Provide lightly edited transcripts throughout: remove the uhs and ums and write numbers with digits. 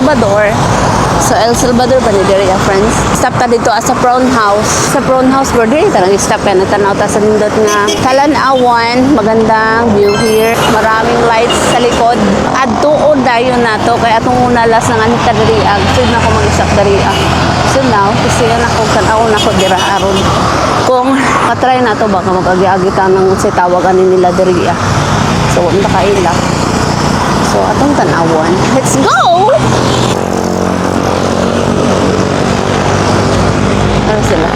Salvador. So El Salvador ba ni diri friends? Stop ta dito sa Prawn House. Sa Prawn House bro diri tarang stop ka natanaw ta sa nindot nga Talanawan, magandang view here. Maraming lights sa likod. Adtuod dayon nato kay atong una las nang anita diri ag food na ko mag-stop diri. So now, kasi na ako tanaw na ko dira aron. Kung matry na to baka mag-agi-agi ta nang sa tawagan nila diri. So wala kailap. So atong tanawan. Let's go. Ano sila?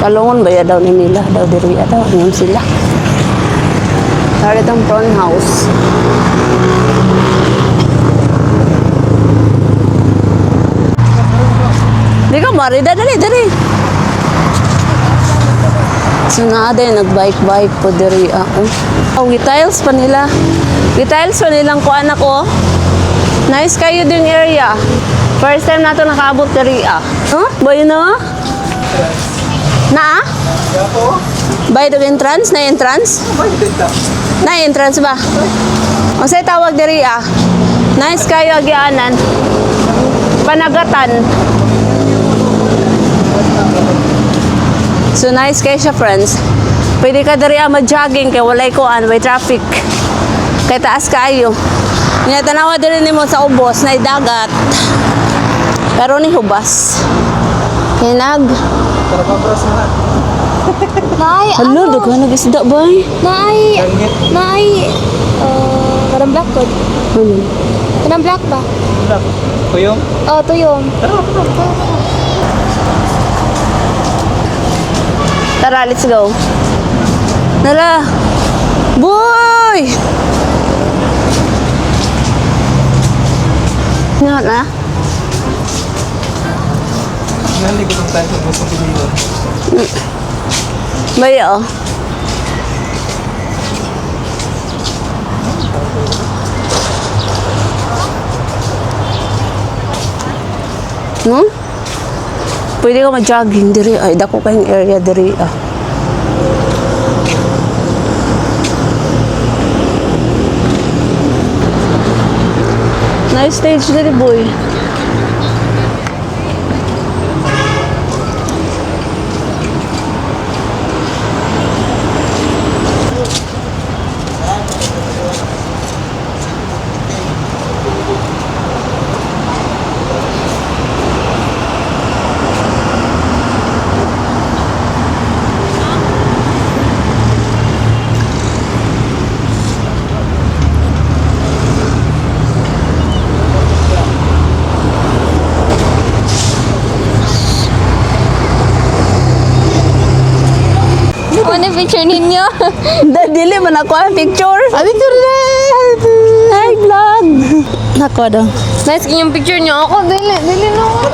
Kalungon ba ya daw ni nila? Daw diri daw ngayon sila. Tara itong prawn house. Di ka marida dali. So na din nag-bike po diri ako. Oh, gitiles pa nila. Gitiles pa nilang kuan ako. Nice kayo din area. First time nato nakaabot diri Huh? Boy no? Na? By the entrance? Na entrance? Na entrance ba? O say tawag diri Nice kayo agianan. Panagatan. So nice kayo siya friends. Pwede ka diri mag-jogging kay walay kuan, way traffic. Kay taas kayo. Nya tanawa diri nimo sa ubos na dagat. Pero ni hubas. Hinag. Para pabras na. Nay, Hello, daghan nag-isda ba? Nay, parang black cod. Ano? Parang black ba? Kuyong? Oh, tuyong. Tara, let's go. Tara. Boy! Nga na? Hindi ko lang tayo sa gusto pinilo. Bayo. Pwede ka mag-jogging diri. Ay, dako kayong area diri. Nice stage diri, boy. Ano picture ninyo? Dili man ako ang picture. Picture na! Hi, vlog. Nako daw. Nice yung picture nyo. Ako, dili na ako.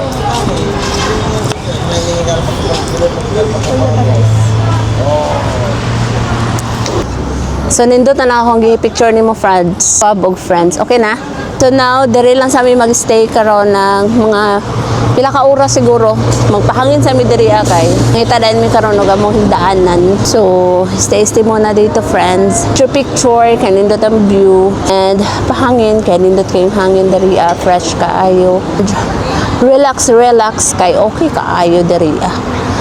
So, nindot na akong gi-picture ni mo, friends. Pabog, friends. Okay na? So, now, diri lang sa amin mag-stay karon ng mga pila ka oras siguro. Magpahangin sa amin diri kay. Ngita dahil mi karon og among higdaanan. So, stay muna dito, friends. Picture, kay nindot ang view. And pahangin, kay nindot kayong hangin diri fresh kaayo. Relax kay okay kaayo diri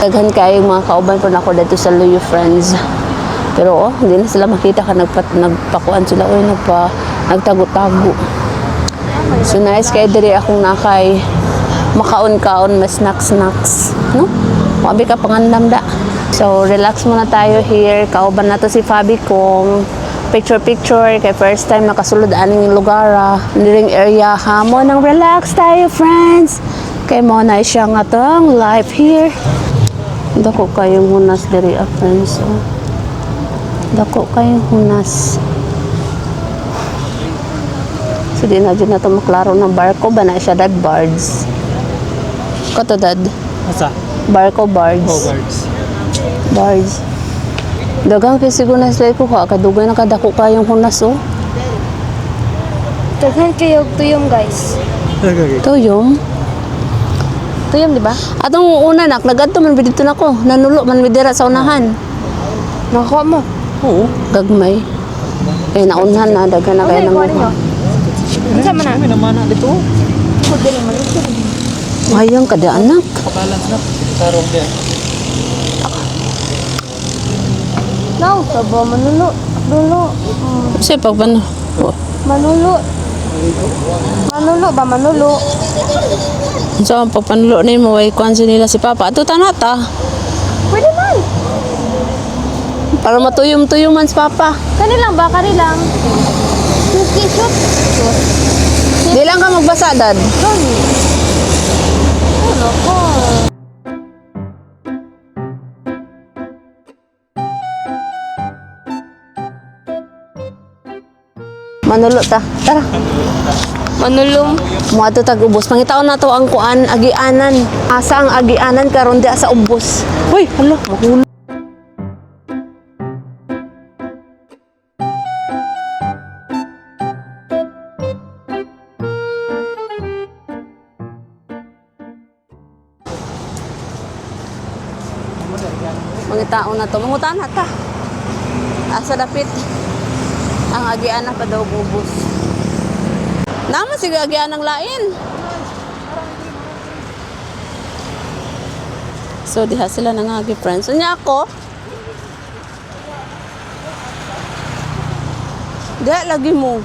Daghan kayo mga kauban po nako dito sa Luyo, friends. Pero hindi na sila makita ka nagpakuan sila o nagtago-tago. So nice kay diri akong nakay makaon-kaon mas snacks no? Mabi ka pangandam da. So relax muna tayo here. Kauban na to si Fabi kong picture kay first time nakasulod aning lugar niring area mo nang relax tayo, friends. Kay mo na siya nga tong life here. Dako kayong hunas diri friends. Dako kayong hunas. So di na dyan na ito maklaro ng barko ba na siya dad bards. Kato dad? Asa? Barko bards. Oh, birds. Bards. Dagang kasi siguro na sila ko kadugay na kadako kayong hunas Daghan kayo tuyong, guys. Tuyong? Tuyong, di ba? Atong una nagadto man bidito nako. Nanulo man bidira sa unahan. Nakakuha mo. Oo, gagmay. Eh naunhan na daghan na kayo ng Kuha ninyo. Sama na. Kami naman na dito. Ayang kada anak. Pabalance na. Tarong din. No, tabo manulo. Dulo. Kasi pag ano? Manulo. Manulo ba manulo? So, ang pagpanulo ni mo, ay kuhan nila si Papa. Ato tanata. Pwede man. Para matuyom-tuyom man si Papa. Kanilang ba? Kanilang. Shoot. Di lang ka magbasa, Dad. Ano ko? Manulo ta. Tara. Manulong. Mga to tag-ubos. Pangitaon na to ang kuan, agianan. Asa ang agianan karon di sa ubos. Hoy, hala, mahulog. Mangitaon na to. Mangutan na ta. Asa dapit. Ang agianan pa daw ubos. Naman sige agian ng lain. So diha sila nangagi friends. Unya ako. Diha lagi mo.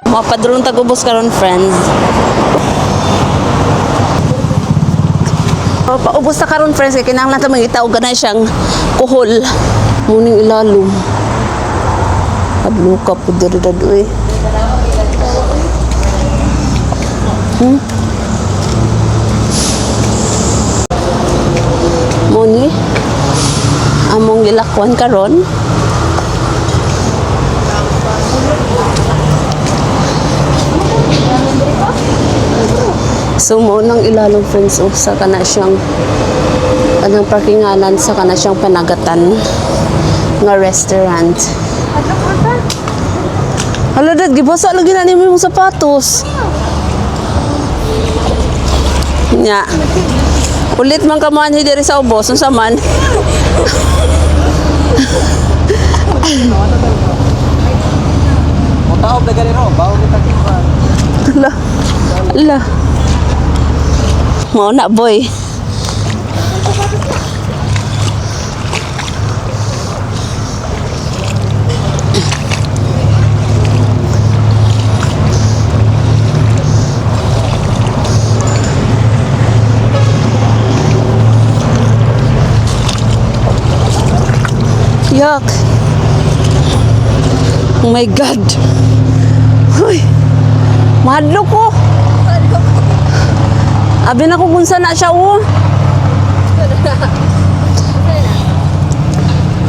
Mapadrong tagubos karon friends. Paubos na karon friends kay kinahanglan ta mangita og ganay siyang kuhol muning ilalom. Adluka po diri dadoy. Muni among gilakwan karon. So mo nang ilalong friends sa kana siyang anang parkinganan sa kana siyang panagatan nga restaurant. Hala dad gibasa lagi na nimo yung sapatos. Nya. Ulit man ka man diri sa ubos unsa man. Mutaob na ganito. Bawo kita kipan. Hala. Hala. Mau nak boy. Yuck. Oh my God. Uy. Mahadlo ko. Abi na ko kung saan na siya, oh.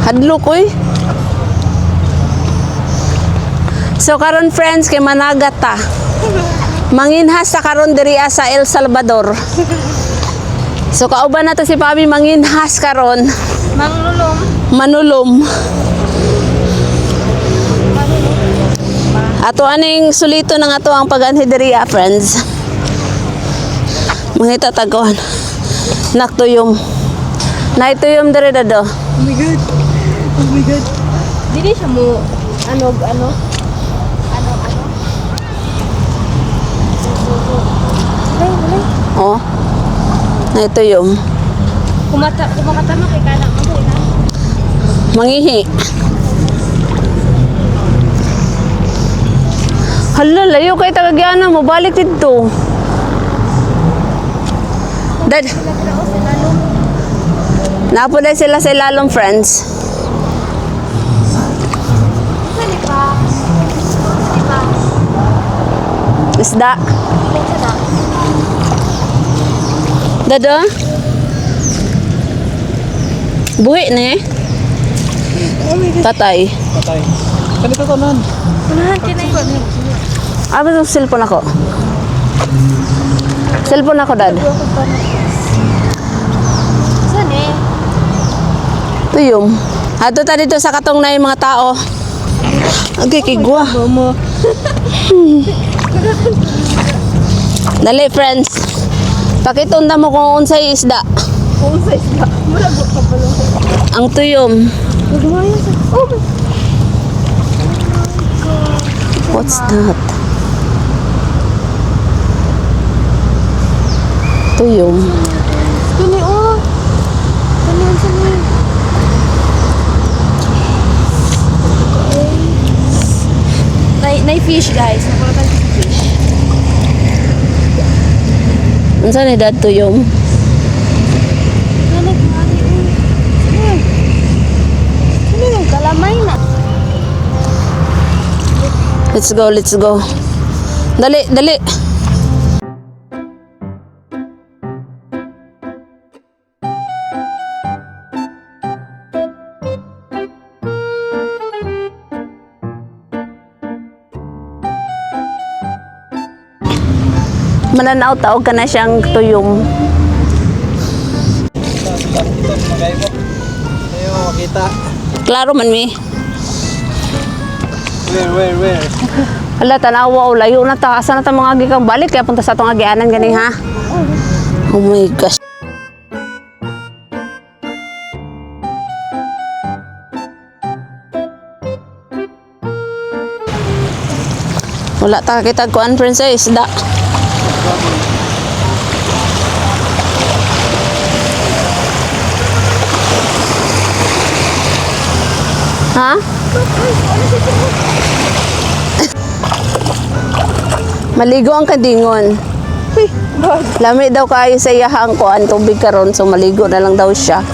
Hadlok, oy. So, karon friends, kay Managata. Manginhas sa karon diri sa El Salvador. So, kauban na to si Pabi manginhas karon. Manulong. Manulom. Ato aning sulito ng ato ang pag-anhi diri, friends. Mangita tagon. Naktuyom. Naituyom dere dado. Oh my God. Oh my God. Dili siya mo ano. Oh. Naituyom. Kumakatama kay kana mo kay kana. Mangihi. Hala, layo kay tagagyana mo. Balik dito. Dad. Napunay sila sa ilalong friends. Sali pa. Isda. Dado? Buhi ni? Patay. Patay. Kanito to nan. Unahan kinay. Ah, ba itong cellphone ako? Cellphone ako, Dad. Saan eh? Tuyom. Ato ta dito sa katong na yung mga tao. Okay, kigwa. Dali, friends. Pakitunda mo kung unsay isda. Kung sa isla. Malagot ka pa lang. Ang tuyom. Nagmaya sa... Oh my... What's that? Tuyom. Kani oh. Kani ang sani. Nay fish guys. Nakulatan sa fish. Unsa ni dad tuyom? Nanay kumari oh. Sino yung kalamay na? Let's go, let's go. Dali, dali. Mananaw taog ka na siyang tuyom. Dito, magay mo. Ayaw makita. Klaro man mi. Where? Ala, tanawa o layo na ta. Asa na ta mga gikang balik kaya punta sa itong agianan gani ha. Oh my gosh. Wala ta kita kuan princess da. Ha? Maligo ang kadingon. Lami daw kayo sa iyahang kuan tubig karon so maligo na lang daw siya.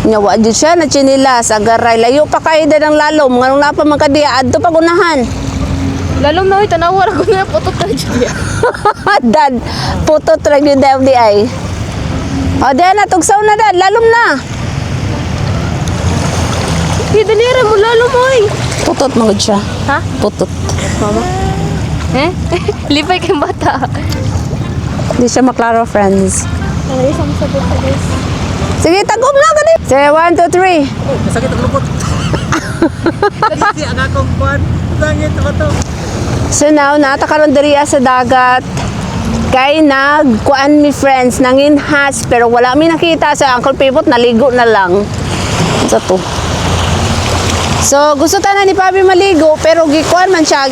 Nya wa jud siya na chinilas agaray layo pa kay ng lalom nganong napa man kadiya adto pa unahan. Lalong na tanawa ko na putot na dyan. Dad, putot ra gyud daw di ay. O di na tugsaw na dad, lalom na. Dalira mo lalong mo eh. Putot magud siya. Ha? Putot. Mama? Eh? Lipay kayong bata. Di siya maklaro friends. Ay, isang sabot sa guys. Sige, tagom na gani. Say 1 2 3. Masakit ang lupot. Kasi ang akong buwan. Sangit ako to. So now, natakaroon diriya sa dagat. Kay nagkuan mi friends, nanginhas, pero wala mi nakita sa Uncle Pipot, naligo na lang. Sa to. So, gusto ta na ni Papi maligo, pero gikuan man siya,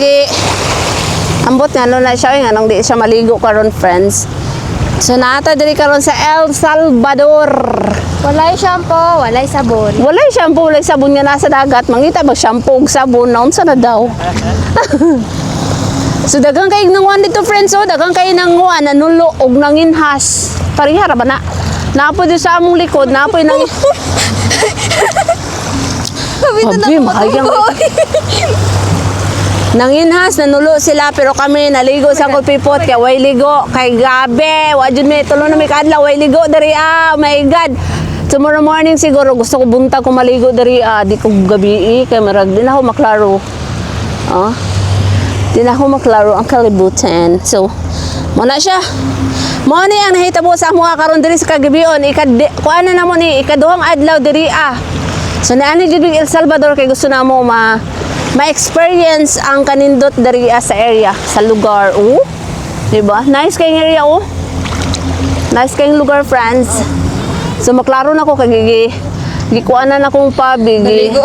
ambot nga, no na siya, nga, nung di siya maligo karon friends. So, nata diri karon sa El Salvador. Walay shampoo, walay sabon. Walay shampoo, walay sabon nga nasa dagat. Mangita ba shampoo ug sabon, naon sa na daw. So dagang kay nang one dito friends oh, dagang kay nang kuan nanulo og nanginhas. Parihara ba na? Napo di sa among likod, napo nang Abi, mahayang nanginhas, nanulo sila pero kami naligo sa Kulpipot kaya way ligo kay gabi, wa jud may tulo na may kadlaw way ligo diri ah. Oh my god. Tomorrow morning siguro gusto ko buntag ko maligo diri ah, di ko gabi kay marag din ako maklaro. Oh. Di na ako maklaro ang kalibutan. So, muna siya. Muna ni ang nahitabo sa mga karon diri sa kagabion. Kuan na mo ni ikaduhang adlaw diri ah. So, naani jud El Salvador kay gusto na mo ma-experience ang kanindot diri sa area, sa lugar. Oh, diba? Nice kayong area oh. Nice kayong lugar, friends. So, maklaro na ko kay gikuan na akong pabig.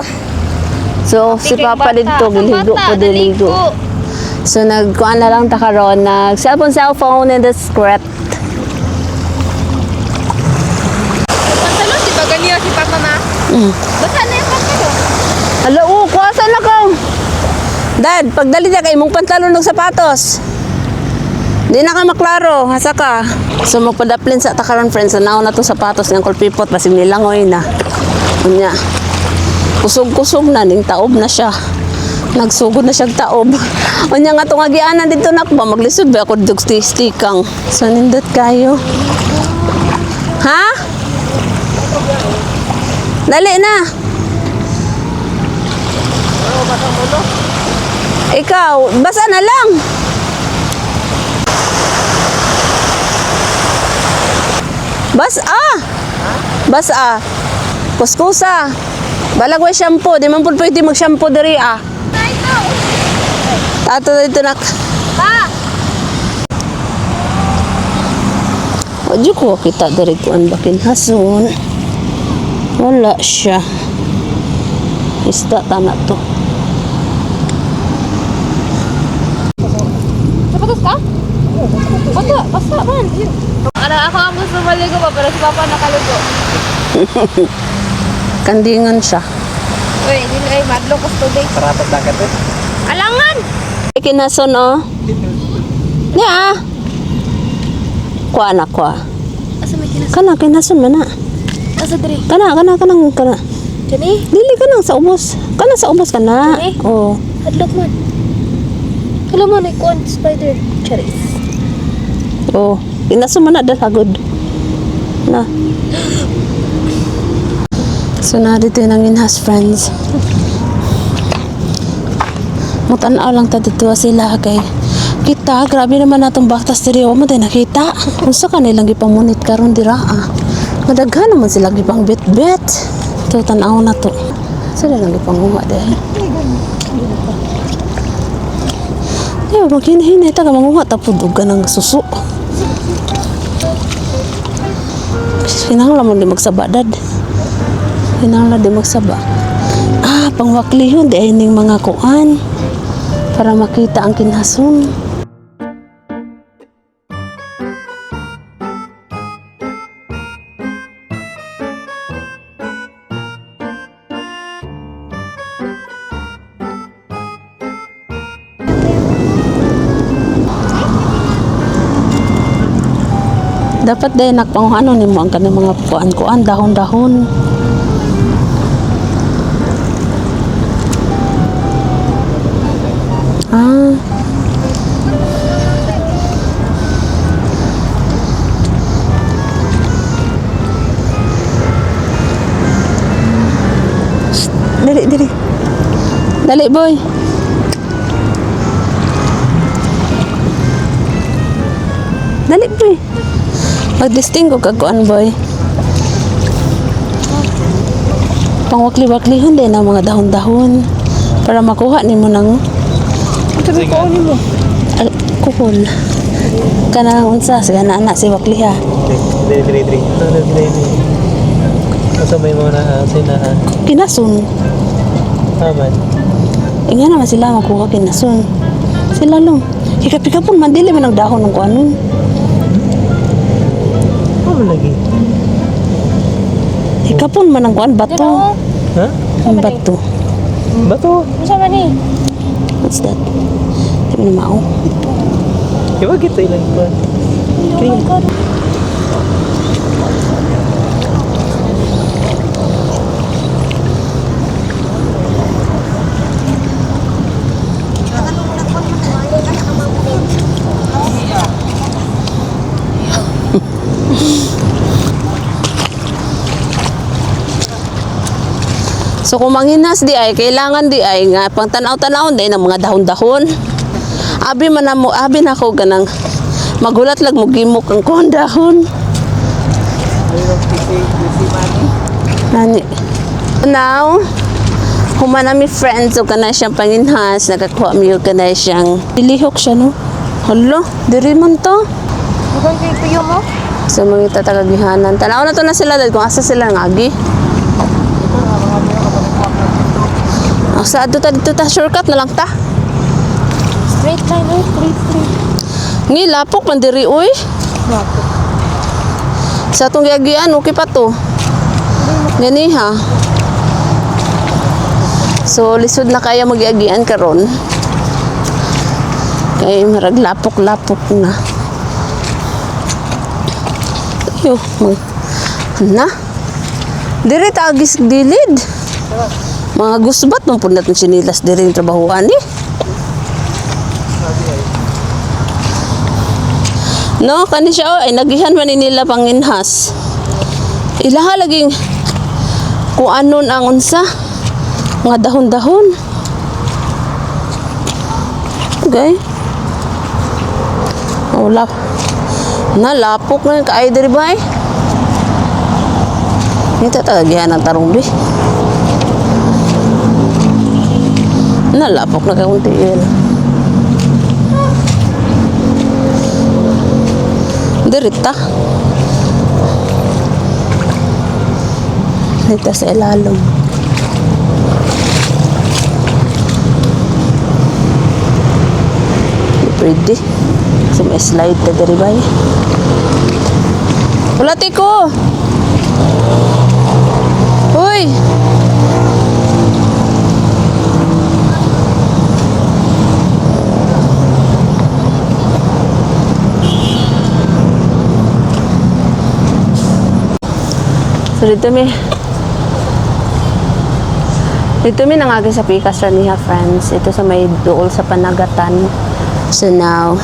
So, si Papa dito giligo ko diligo. So, nagkuhan na lang ta karon, cellphone in the script. Pantalo, si Baganyo, si Papa Ma. Basta na yung pantalo. Hala, kuwasan na ko. Dad, pagdali niya kay mong pantalon ng sapatos. Di na ka maklaro, hasa ka. So, magpadaplin sa takaron, friends. Naon na to sapatos ng Kulpipot, basig nilangoy na. Kunya, kusog-kusog na, ning taob na siya. Nagsugod na siyang taob. O niya nga itong agianan dito na ba? Maglisod ba ako dito stikang? So, nindot kayo. Ha? Dali na. Ikaw, basa na lang. Basa. Kuskusa. Balagway shampoo. Di man po pwede mag-shampoo diri ah. Tato dito nak. Pa! Adyo ko kita dari kuan bakin hason. Wala siya. Isda tanak to. Napatos ka? Basta man. Ano, ako ang gusto maligo pa, pero si Papa nakaligo. Kandingan siya. Uy, hindi ay madlo ko tubig. Parapat dagat eh. Alangan! Kinason oh. Nya. Kuha na kuha. Asa may kinas? Kana kinason man na. Asa diri? Kana. Kani? Dili ka nang sa ubos. Kana sa ubos kana. Kani? Oh. Hadlok man. Hello man, ay kuan spider. Charis. Oh. Kinason man na dalagod. Na. So na dito yung nanginhas friends. Mutanaw lang ta dito sila kay kita, grabe naman natong baktas diri o mo tayo nakita. Unsa ka nilang gipamunit karon dira ah. Madaghan naman sila gipang bet-bet. Ito tanaw na to. Sila lang gipanguha dahil. Yo, maghinay ta ka manguha tapod og ganang susu. Kinahanglan mo di magsaba dad. Kinahanglan di magsaba. Ah, pangwaklihon di ay ning mga kuan para makita ang kinhason. Dapat din nakpanguhano nimo ang kanang mga kuan-kuan, dahon-dahon. Ah. Shh, dali. Dali, boy. Dali, boy. Mag-distingo ka kuan, boy. Pangwakli-waklihon din ang mga dahon-dahon para makuha nimo ng Sabi ko ni mo. kukul. Kanang unsa sa anak si wakliha. Dili. Asa may mga na sinahan. Kinasun. Aman. Nga naman sila makuha kinasun. Sila lang. Hikapon man dili man ang dahon ng kuanon. Ano lagi? Hikapon man ang kuan bato. Ha? Ang bato. Bato. Unsa man ni? What's that? Di mo na mao. Iwa kita ilang kuan. So kung manginas di ay, kailangan di ay nga pang tanaw-tanaw di ng mga dahon-dahon. Abi man na mo, abi na ko ganang magulat lag mo gimok ang kuhan dahon. Nani. Now, humana mi friends o kana siyang panginhas, nakakuha mi yung kana siyang pilihok siya no. Hala, diri man to. Mukhang pipiyo mo? So mga tatagagihanan. Tanaw na to na sila dahil kung asa sila ngagi. Sa ato ta dito ta shortcut na lang ta. Straight line, oh. Straight. Ngi lapok man diri oy. Lapok. Sa atong giagian okay pa to. Gani ha. So lisod na kaya magiagian karon. Kay marag lapok-lapok na. Yo, na. Diri ta agis dilid. Mga gusbat man pud naton sinilas diri yung trabahoan ni. No, kani siya ay nagihan man ni nila panginhas. Ilaha laging kung anon ang unsa mga dahon-dahon. Okay. Oh, lapok na kaay diri bay. Nita tagagihan ang tarong bi. Nalapok na kaunti yun. Dirita. Ito sa ilalong. Pwede. So may slide ta diri bay. Wala tiko. Hoy. So dito mi nangagi sa pikas ra niya friends. Ito sa may duol sa Panagatan. So now,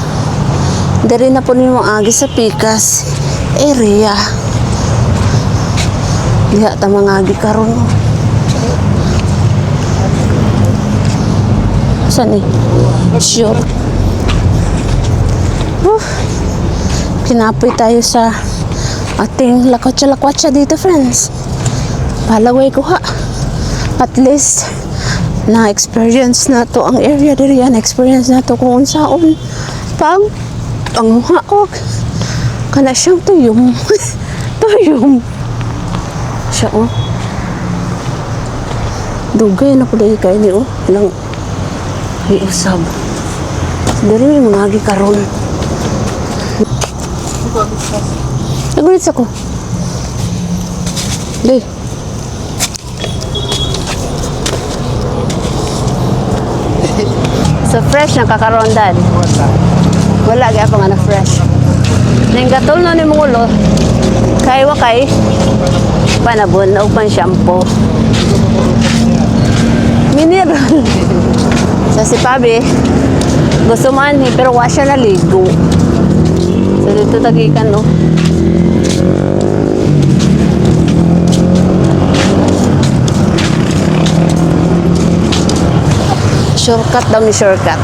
dari na po nimo agi sa pikas area. Diha ta mangagi karon. Saan eh? Sure. Kinapoy tayo sa ating lakwatsa dito friends. Palaway ko ha. At least na-experience na to ang area diri, na-experience na to kung unsaon pag panguha og kana siyang tuyong tuyong siya oh dugay na po dahil kayo ni oh ilang ay usab diri may mga agi karon nagulit ako di. So fresh na kakaroon dad. Wala kaya pa nga na fresh. Nang gatol na ni mong ulo, kay wakay, panabon o pan shampoo. Mineral. Sa si Pabi, gusto man pero wa siya naligo. So dito tagikan no. Shortcut daw ni shortcut.